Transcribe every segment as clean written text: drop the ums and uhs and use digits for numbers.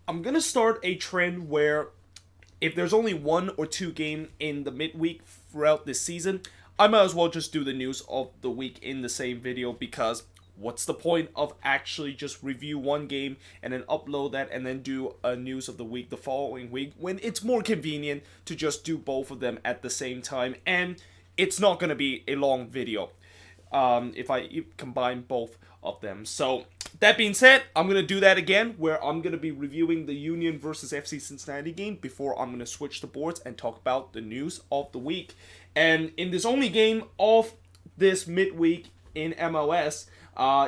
I'm gonna start a trend where if there's only one or two game in the midweek throughout this season, I might as well just do the news of the week in the same video because what's the point of actually just review one game and then upload that and then do a news of the week the following week when it's more convenient to just do both of them at the same time, and it's not going to be a long video if I combine both of them. So that being said, I'm going to do that again where I'm going to be reviewing the Union versus FC Cincinnati game before I'm going to switch the boards and talk about the news of the week. And in this only game of this midweek in MLS,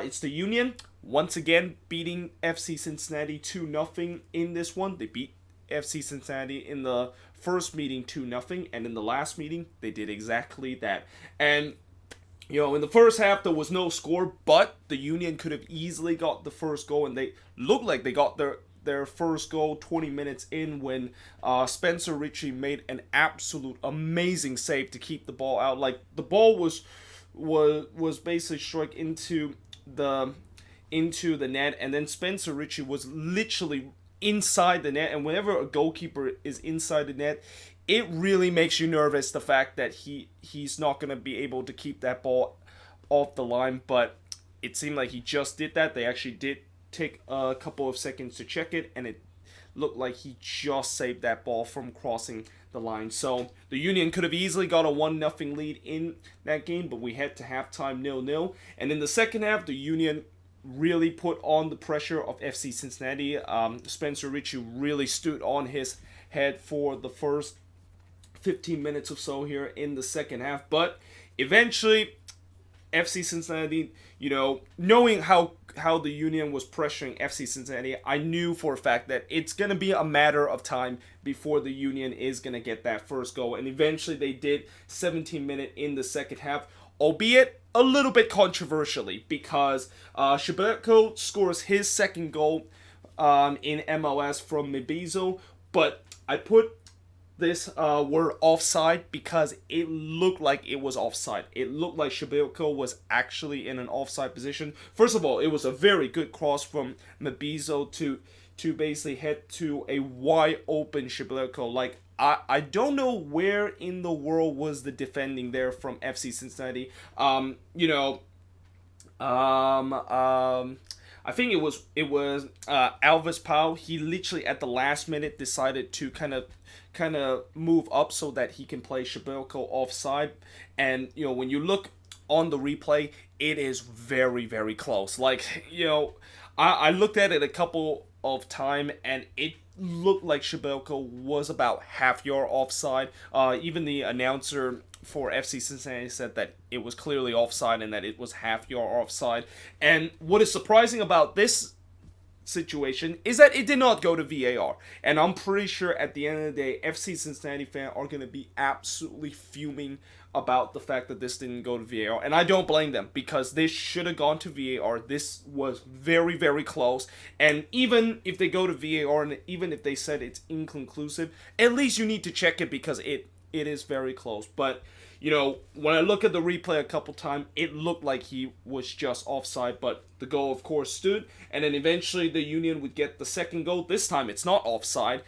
it's the Union once again beating FC Cincinnati 2-0 in this one. They beat FC Cincinnati in the first meeting 2-0, and in the last meeting they did exactly that. And in the first half there was no score, but the Union could have easily got the first goal, and they looked like they got their first goal 20 minutes in when Spencer Ritchie made an absolute amazing save to keep the ball out. Like the ball was basically struck into the net, and then Spencer Ritchie was literally inside the net. And whenever a goalkeeper is inside the net, it really makes you nervous, the fact that he's not going to be able to keep that ball off the line. But it seemed like he just did that. They actually did take a couple of seconds to check it, and it looked like he just saved that ball from crossing the line. So the Union could have easily got a 1-0 lead in that game, but we head to halftime 0-0. And in the second half, the Union really put on the pressure of FC Cincinnati. Spencer Ritchie really stood on his head for the first 15 minutes or so here in the second half. But eventually, FC Cincinnati, knowing how the Union was pressuring FC Cincinnati, I knew for a fact that it's going to be a matter of time before the Union is going to get that first goal. And eventually they did, 17 minutes in the second half, albeit a little bit controversially, because Shibeko scores his second goal in MLS from Mibizo, but I put this word offside because it looked like it was offside. It looked like Shibeko was actually in an offside position. First of all, it was a very good cross from Mibizo to basically head to a wide open Shibeko. Like, I don't know where in the world was the defending there from FC Cincinnati. I think it was Alvis Powell. He literally at the last minute decided to kind of move up so that he can play Shibeko offside. And when you look on the replay, it is very, very close. Like, I looked at it a couple of times, and it looked like Shibeko was about half yard offside. Even the announcer for FC Cincinnati said that it was clearly offside and that it was half yard offside. And what is surprising about this situation is that it did not go to VAR. And I'm pretty sure at the end of the day, FC Cincinnati fans are going to be absolutely fuming about the fact that this didn't go to VAR. And I don't blame them, because this should have gone to VAR. This was very, very close. And even if they go to VAR, and even if they said it's inconclusive, at least you need to check it, because it is very close. But when I look at the replay a couple times, it looked like he was just offside, but the goal, of course, stood. And then eventually the Union would get the second goal. This time it's not offside.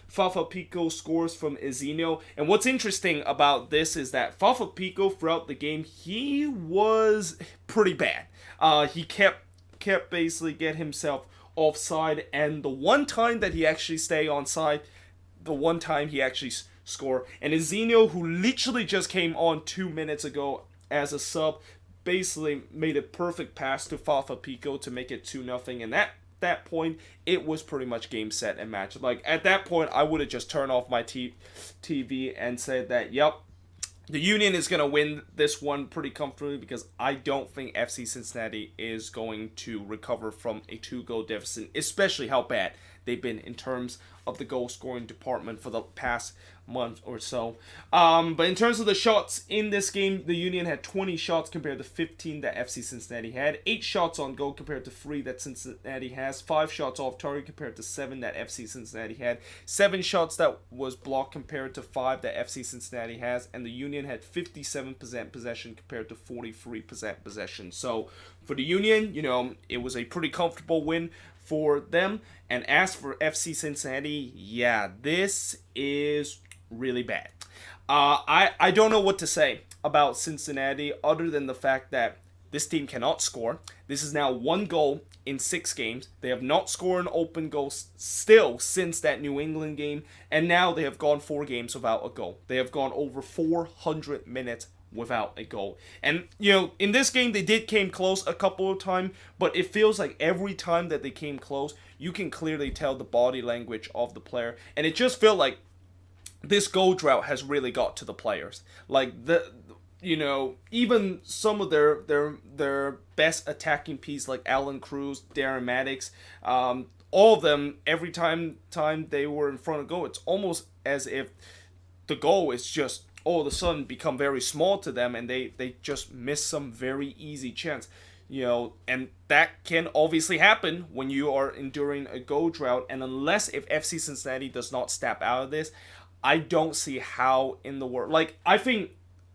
Fafa Pico scores from Izinho. And what's interesting about this is that Fafa Pico, throughout the game, he was pretty bad. He kept basically get himself offside, and the one time that he actually stayed onside, the one time he actually score. And Izinho, who literally just came on 2 minutes ago as a sub, basically made a perfect pass to Fafa Pico to make it 2-0. And at that point, it was pretty much game, set, and match. Like, at that point, I would have just turned off my TV and said that, yep, the Union is going to win this one pretty comfortably, because I don't think FC Cincinnati is going to recover from a 2-goal deficit, especially how bad they've been in terms of the goal scoring department for the past month or so. But in terms of the shots in this game, the Union had 20 shots compared to 15 that FC Cincinnati had. 8 shots on goal compared to 3 that Cincinnati has. 5 shots off target compared to 7 that FC Cincinnati had. 7 shots that was blocked compared to 5 that FC Cincinnati has. And the Union had 57% possession compared to 43% possession. So for the Union, it was a pretty comfortable win for them. And as for FC Cincinnati, yeah, this is really bad. I don't know what to say about Cincinnati other than the fact that this team cannot score. This is now 1 goal in 6 games. They have not scored an open goal still since that New England game, and now they have gone 4 games without a goal. They have gone over 400 minutes without a goal. And, in this game, they did came close a couple of times, but it feels like every time that they came close, you can clearly tell the body language of the player, and it just felt like this goal drought has really got to the players. Like, even some of their best attacking piece, like Alan Cruz, Darren Maddox, all of them, every time they were in front of goal, it's almost as if the goal is just all of a sudden become very small to them, and they just miss some very easy chance. And that can obviously happen when you are enduring a goal drought, and unless if FC Cincinnati does not step out of this, I don't see how in the world. Like, I think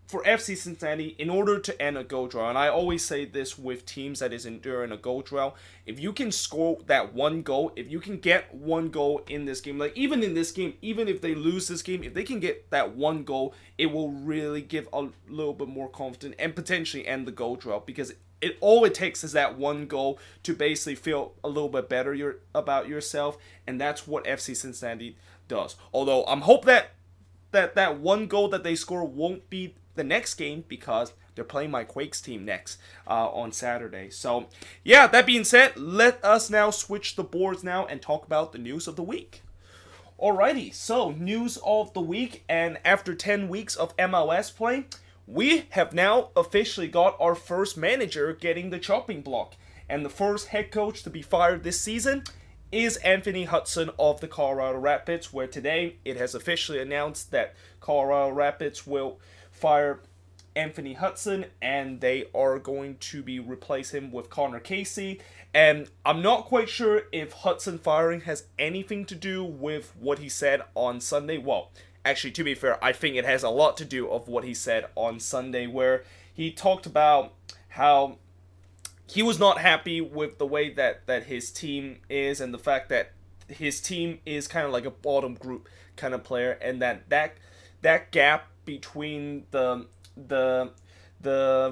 for FC Cincinnati, in order to end a goal drought, and I always say this with teams that is enduring a goal drought, if you can score that 1 goal, if you can get 1 goal in this game, like even in this game, even if they lose this game, if they can get that 1 goal, it will really give a little bit more confidence and potentially end the goal drought, because all it takes is that 1 goal to basically feel a little bit better about yourself, and that's what FC Cincinnati does. Although I'm hope that 1 goal that they score won't be the next game, because they're playing my Quakes team next on Saturday. So yeah, that being said, let us now switch the boards now and talk about the news of the week. Alrighty, so news of the week, and after 10 weeks of MLS play, we have now officially got our first manager getting the chopping block, and the first head coach to be fired this season is Anthony Hudson of the Colorado Rapids, where today it has officially announced that Colorado Rapids will fire Anthony Hudson, and they are going to be replace him with Connor Casey. And I'm not quite sure if Hudson firing has anything to do with what he said on Sunday. Well, actually, to be fair, I think it has a lot to do of what he said on Sunday, where he talked about how he was not happy with the way that his team is, and the fact that his team is kind of like a bottom group kind of player, and that gap between the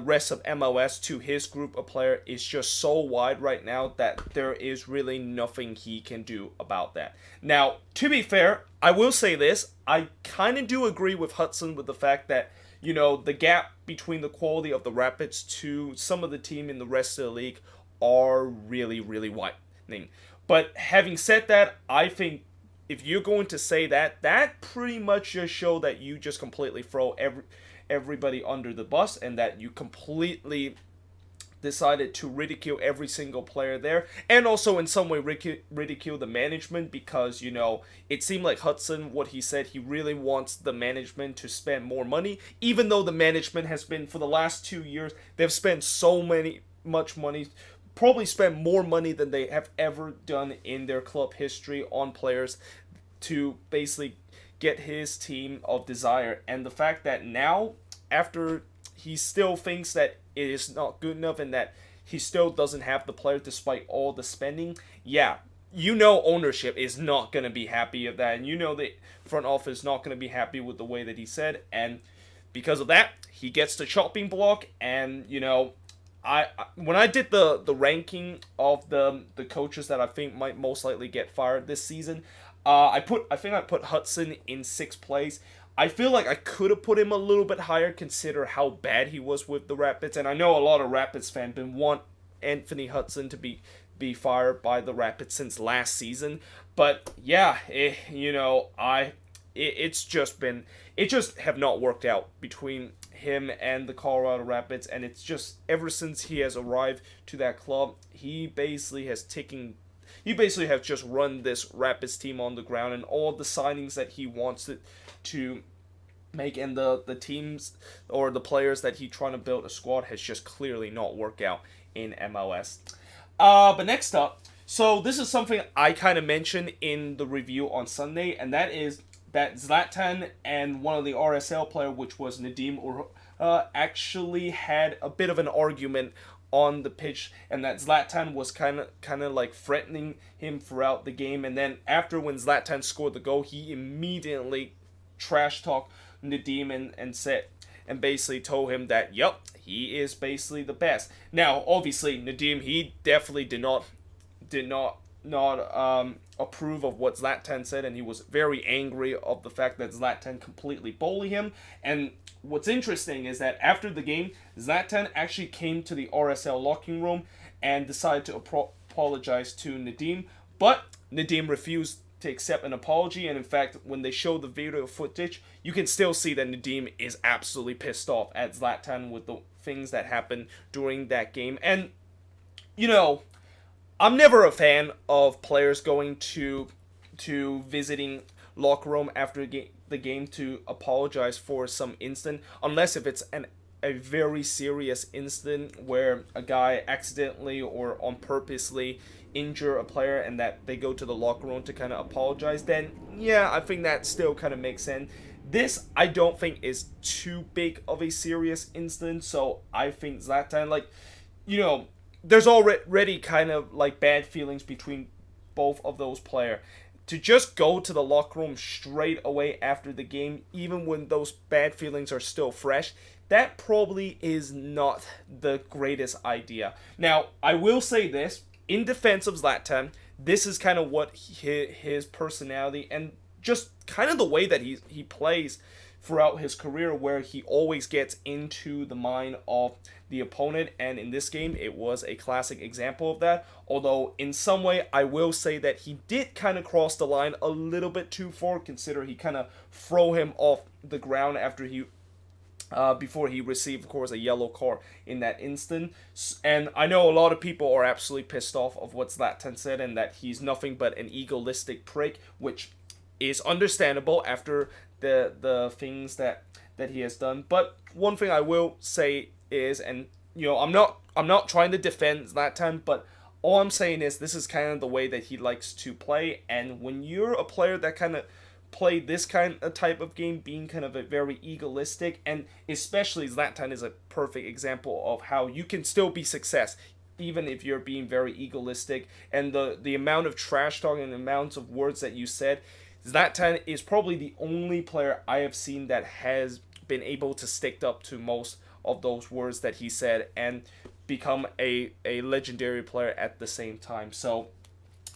rest of MLS to his group of player is just so wide right now that there is really nothing he can do about that. Now, to be fair, I will say this, I kind of do agree with Hudson with the fact that, the gap between the quality of the Rapids to some of the team in the rest of the league are really, really widening. But having said that, I think if you're going to say that pretty much just show that you just completely throw everybody under the bus, and that you completely decided to ridicule every single player there, and also in some way ridicule the management, because it seemed like Hudson, what he said, he really wants the management to spend more money, even though the management has been, for the last 2 years, they've spent much money, probably spent more money than they have ever done in their club history on players to basically get his team of desire. And the fact that now, after he still thinks that it is not good enough and that he still doesn't have the player despite all the spending, yeah, ownership is not going to be happy with that, and the front office is not going to be happy with the way that he said, and because of that, he gets the chopping block. And when I did the ranking of the coaches that I think might most likely get fired this season, I think I put Hudson in 6th place. I feel like I could have put him a little bit higher, consider how bad he was with the Rapids, and I know a lot of Rapids fans want Anthony Hudson to be fired by the Rapids since last season. But yeah, it just have not worked out between him and the Colorado Rapids, and it's just ever since he has arrived to that club, he basically has just run this Rapids team on the ground, and all the signings that he wants to make, and the teams or the players that he's trying to build a squad has just clearly not worked out in MLS. But next up, so this is something I kind of mentioned in the review on Sunday, and that is that Zlatan and one of the RSL player, which was Nadim, actually had a bit of an argument on the pitch, and that Zlatan was kind of like threatening him throughout the game. And then after, when Zlatan scored the goal, he immediately trash talked Nadim and said, and basically told him that, yep, he is basically the best. Now, obviously, Nadim, he definitely did not approve of what Zlatan said, and he was very angry of the fact that Zlatan completely bullied him. And what's interesting is that after the game, Zlatan actually came to the RSL locker room and decided to apologize to Nadim, but Nadim refused to accept an apology. And in fact, when they show the video footage, you can still see that Nadim is absolutely pissed off at Zlatan with the things that happened during that game. And I'm never a fan of players going to visiting locker room after the game to apologize for some incident, unless if it's a very serious incident where a guy accidentally or on purposely injure a player and that they go to the locker room to kind of apologize. Then yeah, I think that still kind of makes sense. This, I don't think, is too big of a serious incident, so I think Zlatan, there's already kind of like bad feelings between both of those players. To just go to the locker room straight away after the game, even when those bad feelings are still fresh, that probably is not the greatest idea. Now, I will say this, in defense of Zlatan, this is kind of what his personality and just kind of the way that he plays throughout his career, where he always gets into the mind of the opponent, and in this game it was a classic example of that. Although in some way I will say that he did kind of cross the line a little bit too far, consider he kind of throw him off the ground after he before he received, of course, a yellow card in that instant. And I know a lot of people are absolutely pissed off of what Zlatan said, and that he's nothing but an egoistic prick, which is understandable after the things that he has done. But one thing I will say is, and I'm not trying to defend Zlatan, but all I'm saying is this is kind of the way that he likes to play. And when you're a player that kind of play this kind of type of game, being kind of a very egoistic, and especially Zlatan is a perfect example of how you can still be success even if you're being very egoistic. And the amount of trash talk and the amounts of words that you said, Zlatan is probably the only player I have seen that has been able to stick up to most of those words that he said and become a legendary player at the same time. So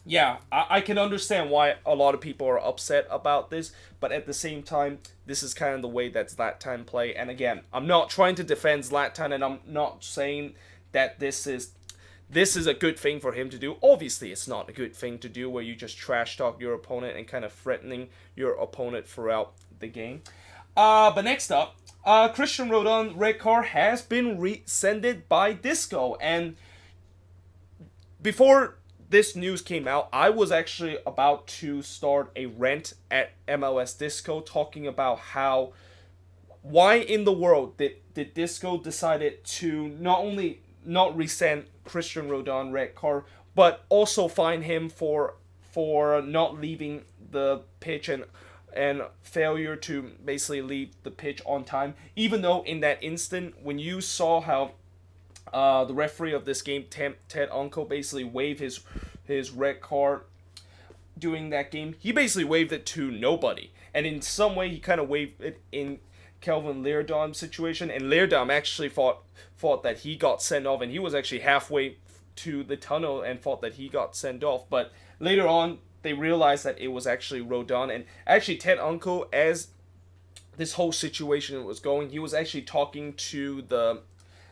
yeah, I can understand why a lot of people are upset about this, but at the same time, this is kind of the way that Zlatan play. And again, I'm not trying to defend Zlatan, and I'm not saying that this is a good thing for him to do. Obviously, it's not a good thing to do where you just trash talk your opponent and kind of threatening your opponent throughout the game. But next up, Christian Rodon red card has been rescinded by Disco. And before this news came out, I was actually about to start a rant at MLS Disco talking about why in the world did Disco decided to not only not rescind Christian Rodon red card, but also fine him for not leaving the pitch and unfailure to basically leave the pitch on time. Even though in that instant, when you saw how the referee of this game, Ted Uncle, basically waved his red card during that game, he basically waved it to nobody. And in some way, he kind of waved it in Kelvin Leerdam's situation, and Leerdam actually thought that he got sent off, and he was actually halfway to the tunnel and thought that he got sent off. But later on, they realized that it was actually Rodon, and actually Ted Uncle, as this whole situation was going, he was actually talking to the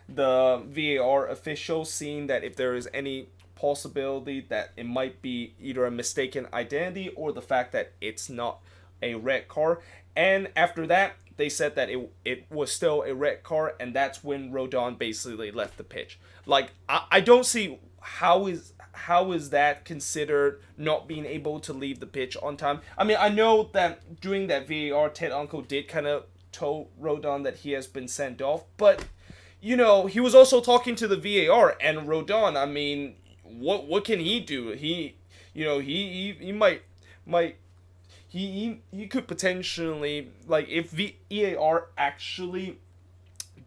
VAR official, seeing that if there is any possibility that it might be either a mistaken identity or the fact that it's not a red card. And after that, they said that it was still a red card, and that's when Rodon basically left the pitch. Like, I don't see how is that considered not being able to leave the pitch on time. I mean, I know that during that VAR, Ted Uncle did kind of told Rodon that he has been sent off, but he was also talking to the VAR, and Rodon, I mean, what can he do? He could potentially, like, if VAR actually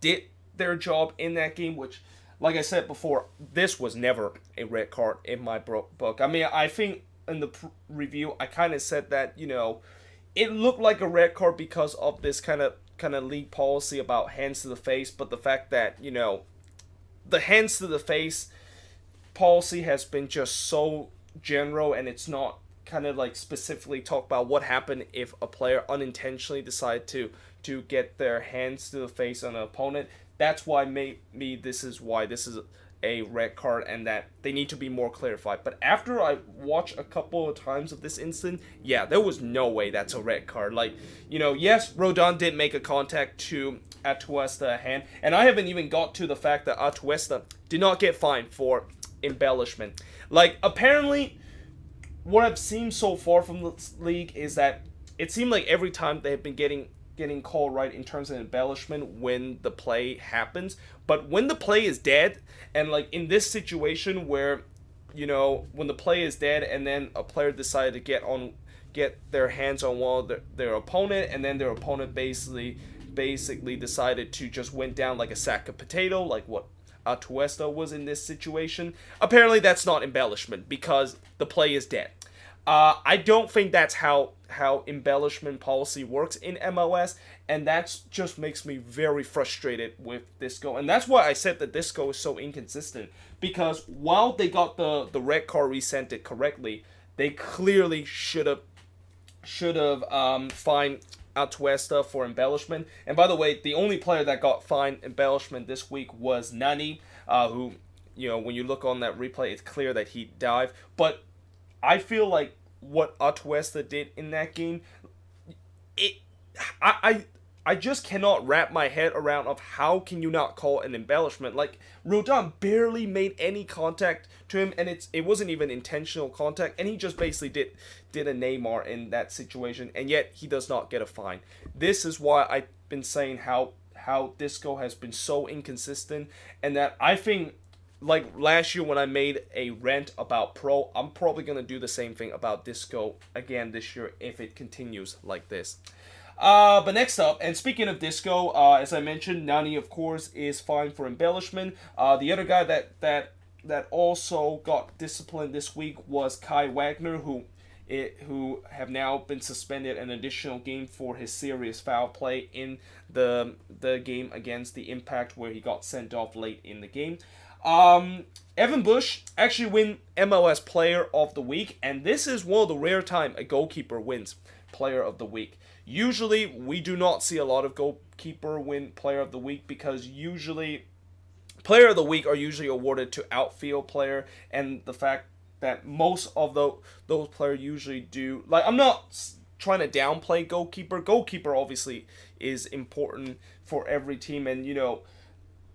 did their job in that game, which like I said before, this was never a red card in my book. I mean, I think in the review, I kind of said that, it looked like a red card because of this kind of league policy about hands to the face, but the fact that, the hands to the face policy has been just so general, and it's not kind of like specifically talk about what happened if a player unintentionally decide to get their hands to the face on an opponent. That's why maybe this is a red card, and that they need to be more clarified. But after I watched a couple of times of this incident, yeah, there was no way that's a red card. Like, yes, Rodon did make a contact to Atuesta hand, and I haven't even got to the fact that Atuesta did not get fined for embellishment. Like, apparently, what I've seen so far from the league is that it seemed like every time they have been getting called right in terms of embellishment when the play happens, but when the play is dead, and like in this situation where, when the play is dead and then a player decided to get their hands on one of their opponent, and then their opponent basically decided to just went down like a sack of potato, like what Atuesta was in this situation. Apparently that's not embellishment because the play is dead. I don't think that's how embellishment policy works in MLS, and that just makes me very frustrated with Disco. And that's why I said that Disco is so inconsistent, because while they got the red card resented correctly, they clearly should have fined Atuesta for embellishment. And by the way, the only player that got fined embellishment this week was Nani, who, when you look on that replay, it's clear that he dived. But I feel like what Atuesta did in that game, I just cannot wrap my head around of how can you not call an embellishment. Like, Rodon barely made any contact to him, and it wasn't even intentional contact, and he just basically did a Neymar in that situation, and yet he does not get a fine. This is why I've been saying how Disco has been so inconsistent, and that I think, like last year when I made a rant about Pro, I'm probably going to do the same thing about Disco again this year if it continues like this. But next up, and speaking of Disco, as I mentioned, Nani, of course, is fined for embellishment. The other guy that also got disciplined this week was Kai Wagner, who have now been suspended an additional game for his serious foul play in the game against the Impact, where he got sent off late in the game. Evan Bush actually win MLS Player of the Week, and this is one of the rare time a goalkeeper wins Player of the Week. Usually, we do not see a lot of goalkeeper win Player of the Week, because usually Player of the Week are usually awarded to outfield player, and the fact that most of those players usually do, like, I'm not trying to downplay goalkeeper. Goalkeeper obviously is important for every team, and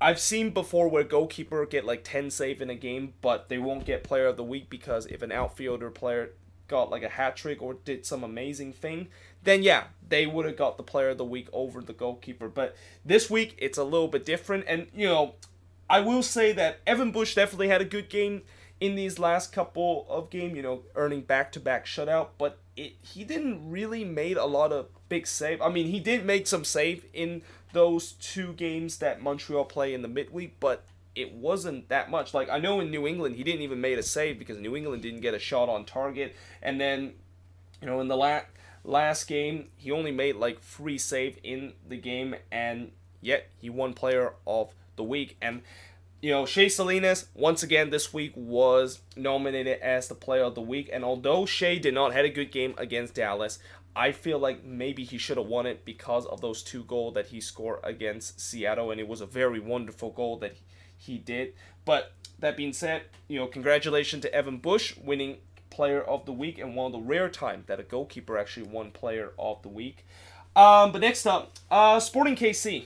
I've seen before where goalkeeper get like 10 save in a game, but they won't get Player of the Week, because if an outfielder player got like a hat trick or did some amazing thing, then yeah, they would have got the Player of the Week over the goalkeeper. But this week, it's a little bit different, and I will say that Evan Bush definitely had a good game in these last couple of games, earning back-to-back shutout, but he didn't really made a lot of big save. I mean, he did make some save in those two games that Montreal play in the midweek, but it wasn't that much. Like, I know in New England, he didn't even make a save because New England didn't get a shot on target, and then, in the last game, he only made like 3 saves in the game, and yet he won Player of the Week. And Shea Salinas, once again this week, was nominated as the Player of the Week. And although Shea did not have a good game against Dallas, I feel like maybe he should have won it because of those 2 goals that he scored against Seattle. And it was a very wonderful goal that he did. But that being said, congratulations to Evan Bush winning Player of the Week, and one of the rare times that a goalkeeper actually won Player of the Week. But next up, Sporting KC.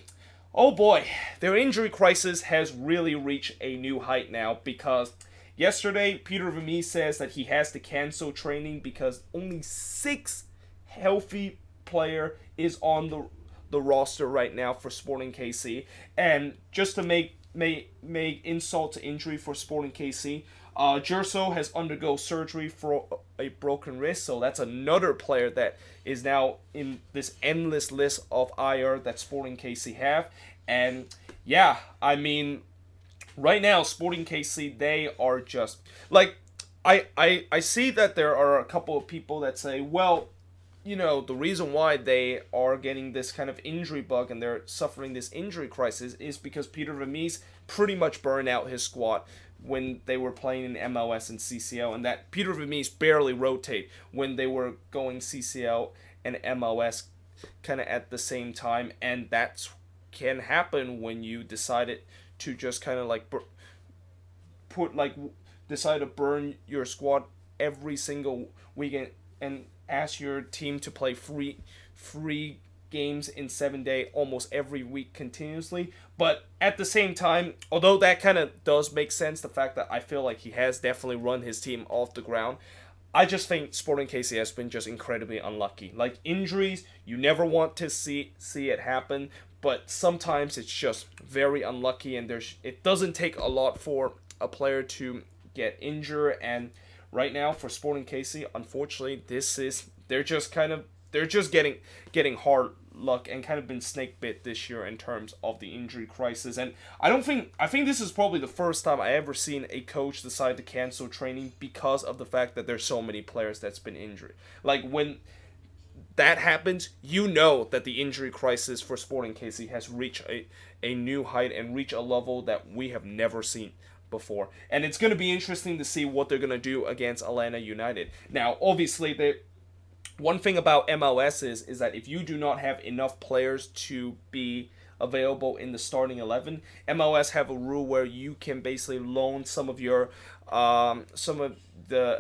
Oh boy, their injury crisis has really reached a new height now, because yesterday Peter Vermes says that he has to cancel training because only 6 healthy player is on the roster right now for Sporting KC. And just to make insult to injury for Sporting KC, Gerso has undergone surgery for a broken wrist, so that's another player that is now in this endless list of IR that Sporting KC have. And yeah, I mean, right now, Sporting KC, they are just like I see that there are a couple of people that say, well, the reason why they are getting this kind of injury bug and they're suffering this injury crisis is because Peter Vermees pretty much burned out his squad when they were playing in MLS and CCL, and that Peter Vermees barely rotate when they were going CCL and MLS kind of at the same time, and that's can happen when you decided to just kind of like put like decide to burn your squad every single weekend and ask your team to play free games in 7 day almost every week continuously. But at the same time, although that kind of does make sense, the fact that I feel like he has definitely run his team off the ground, I just think Sporting KC has been just incredibly unlucky. Like injuries, you never want to see it happen, but sometimes it's just very unlucky, and it doesn't take a lot for a player to get injured. And right now for Sporting KC, unfortunately, they're just getting hard luck and kind of been snake bit this year in terms of the injury crisis. And I think this is probably the first time I ever seen a coach decide to cancel training because of the fact that there's so many players that's been injured. Like when that happens, that the injury crisis for Sporting KC has reached a new height and reached a level that we have never seen before. And it's going to be interesting to see what they're going to do against Atlanta United. Now, obviously, one thing about MLS is that if you do not have enough players to be available in the starting 11, MLS have a rule where you can basically loan some of the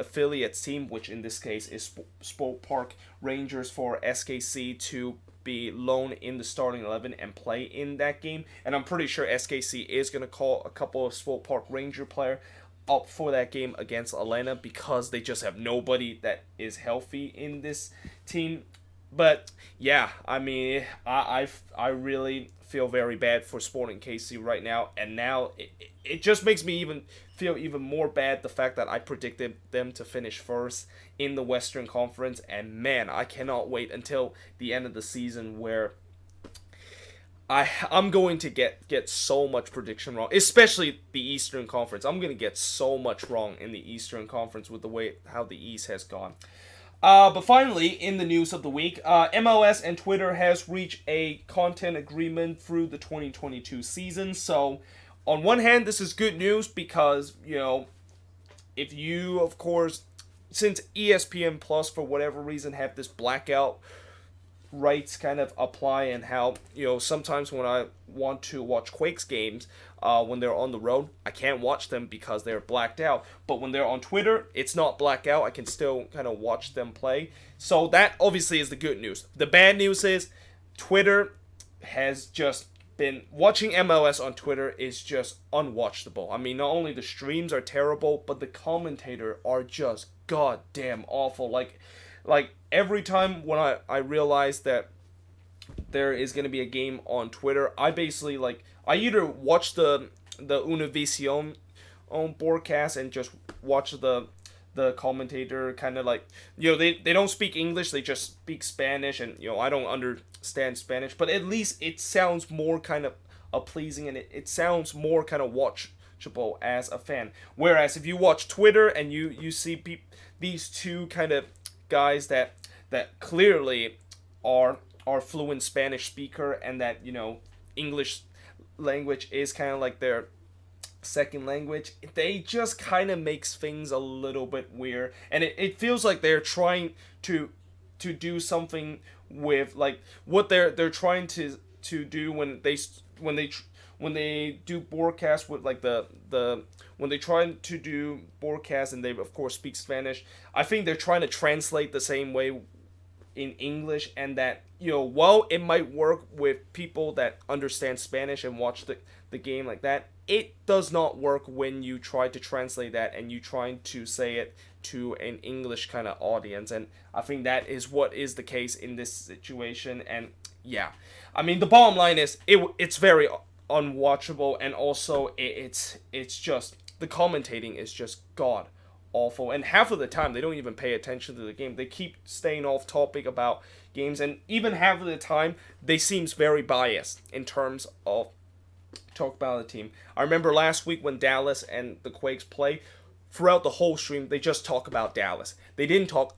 affiliates team, which in this case is Sport Park Rangers for SKC, to be loaned in the starting 11 and play in that game. And I'm pretty sure SKC is going to call a couple of Sport Park Ranger player up for that game against Atlanta because they just have nobody that is healthy in this team. But yeah, I mean, I really feel very bad for Sporting KC right now, and now it just makes me feel even more bad the fact that I predicted them to finish first in the Western Conference, and man, I cannot wait until the end of the season where I'm going to get so much prediction wrong, especially the Eastern Conference. I'm going to get so much wrong in the Eastern Conference with the way how the East has gone. But finally, in the news of the week, MLS and Twitter has reached a content agreement through the 2022 season. So, on one hand, this is good news because, if you, of course, since ESPN Plus, for whatever reason, have this blackout rights kind of apply, and how sometimes when I want to watch Quakes games when they're on the road, I can't watch them because they're blacked out, but when they're on Twitter, it's not blacked out. I can still kind of watch them play. So that obviously is the good news. The bad news is Twitter has just been watching MLS on Twitter is just unwatchable. I mean, not only the streams are terrible, but the commentator are just goddamn awful. Like every time when I realize that there is going to be a game on Twitter, I basically I either watch the Univision broadcast and just watch the commentator kind of they don't speak English, they just speak Spanish, and I don't understand Spanish, but at least it sounds more kind of pleasing, and it sounds more kind of watchable as a fan. Whereas if you watch Twitter and you see these two kind of guys that clearly are fluent Spanish speaker, and that English language is kind of like their second language, they just kind of makes things a little bit weird, and it feels like they're trying to do something with what they're trying to do when they do broadcast with when they try to do broadcast and they of course speak Spanish. I think they're trying to translate the same way in English, and that while it might work with people that understand Spanish and watch the game like that, it does not work when you try to translate that and you trying to say it to an English kind of audience. And I think that is what is the case in this situation. And yeah, I mean, the bottom line is it's very unwatchable, and also it's just the commentating is just god awful, and half of the time they don't even pay attention to the game. They keep staying off topic about games, and even half of the time they seems very biased in terms of talk about the team. I remember last week when Dallas and the Quakes play, throughout the whole stream, they just talk about Dallas. They didn't talk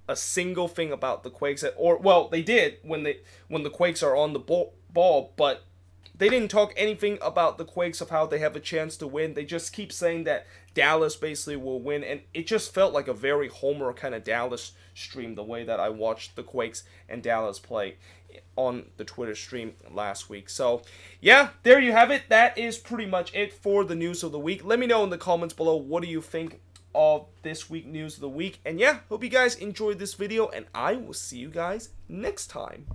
a single thing about the Quakes, or well, they did when the Quakes are on the ball, but they didn't talk anything about the Quakes of how they have a chance to win. They just keep saying that Dallas basically will win, and it just felt like a very Homer kind of Dallas stream the way that I watched the Quakes and Dallas play on the Twitter stream last week. So, yeah, there you have it. That is pretty much it for the news of the week. Let me know in the comments below, what do you think of this week news of the week? And yeah, hope you guys enjoyed this video, and I will see you guys next time.